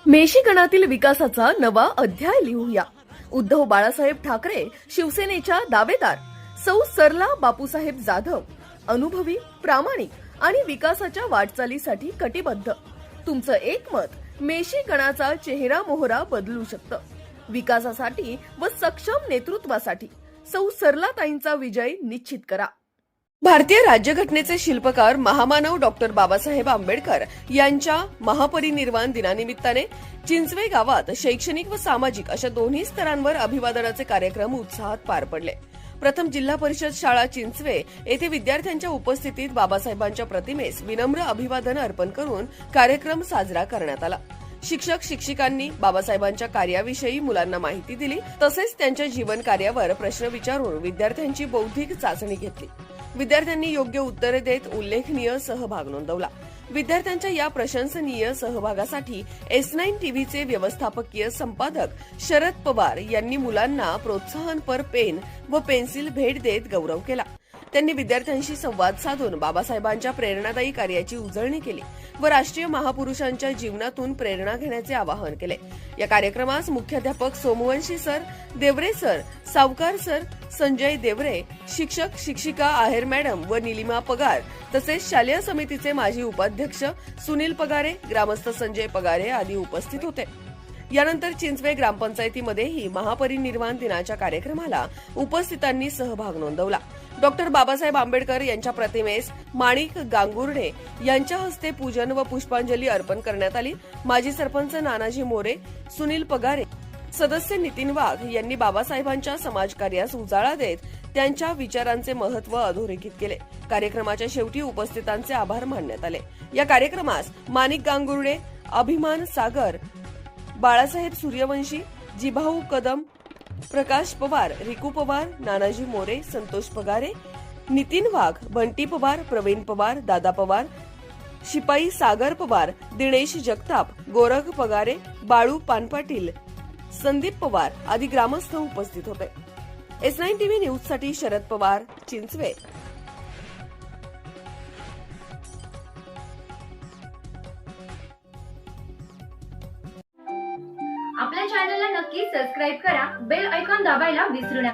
मेशी गणातील विकासाचा नवा अध्याय लिहूया. उद्धव बाळासाहेब ठाकरे शिवसेनेच्या दावेदार, सौ सरला बापूसाहेब जाधव अनुभवी, प्रामाणिक आणि विकासाच्या वाटचालीसाठी कटिबद्ध. तुमचं एक मत मेशी गणाचा चेहरा मोहरा बदलू शकतं. विकासासाठी व सक्षम नेतृत्वासाठी सौ सरलाताईंचा विजय निश्चित करा. भारतीय राज्यघटनेचे शिल्पकार महामानव डॉक्टर बाबासाहेब आंबेडकर यांच्या महापरिनिर्वाण दिनानिमित्ताने चिंचवे गावात शैक्षणिक व सामाजिक अशा दोन्ही स्तरांवर अभिवादनाचे कार्यक्रम उत्साहात पार पडले. प्रथम जिल्हा परिषद शाळा चिंचवे येथे विद्यार्थ्यांच्या उपस्थितीत बाबासाहेबांच्या प्रतिमेस विनम्र अभिवादन अर्पण करून कार्यक्रम साजरा करण्यात आला. शिक्षक शिक्षिकांनी बाबासाहेबांच्या कार्याविषयी मुलांना माहिती दिली, तसेच त्यांच्या जीवन कार्यावर प्रश्न विचारून विद्यार्थ्यांची बौद्धिक चाचणी घेतली. विद्यार्थ्यांनी योग्य उत्तरे देत उल्लेखनीय सहभाग नोंदवला. विद्यार्थ्यांच्या या प्रशंसनीय सहभागासाठी S9 टीव्हीचे व्यवस्थापकीय संपादक शरद पवार यांनी मुलांना प्रोत्साहनपर पेन व पेन्सिल भेट देत गौरव केला. त्यांनी विद्यार्थ्यांशी संवाद साधून बाबासाहेबांच्या प्रेरणादायी कार्याची उजळणी केली व राष्ट्रीय महापुरुषांच्या जीवनातून प्रेरणा घेण्याचे आवाहन केले. या कार्यक्रमास मुख्याध्यापक सोमवंशी सर, देवरे सर, सावकार सर, संजय देवरे, शिक्षक शिक्षिका आहेर मॅडम व निलिमा पगार तसेच शालेय समितीचे माजी उपाध्यक्ष सुनील पगारे, ग्रामस्थ संजय पगारे आदी उपस्थित होते. यानंतर चिंचवे ग्रामपंचायतीमध्येही महापरिनिर्वाण दिनाच्या कार्यक्रमाला उपस्थितांनी सहभाग नोंदवला. डॉक्टर बाबासाहेब आंबेडकर यांच्या प्रतिमेस माणिक गांगुर्डे यांच्या हस्ते पूजन व पुष्पांजली अर्पण करण्यात आली. माजी सरपंच नानाजी मोरे, सुनील पगारे, सदस्य नितीन वाघ यांनी बाबासाहेबांच्या समाजकार्यास उजाळा देत त्यांच्या विचारांचे महत्त्व अधोरेखित केले. कार्यक्रमाच्या शेवटी उपस्थितांचे आभार मानण्यात आले. या कार्यक्रमास माणिक गांगुर्डे, अभिमान सागर, बाळासाहेब सूर्यवंशी, जिभाऊ कदम, प्रकाश पवार, रिकू पवार, नानाजी मोरे, संतोष पगारे, नितीन वाघ, बंटी पवार, प्रवीण पवार, दादा पवार, शिपाई सागर पवार, दिनेश जगताप, गोरख पगारे, बाळू पानपाटील, संदीप पवार आदी ग्रामस्थ उपस्थित होते. S9 टीव्ही न्यूज साठी शरद पवार, चिंचवे. आपल्या चॅनलला नक्की सबस्क्राईब करा, बेल आयकॉन दाबायला विसरू नका.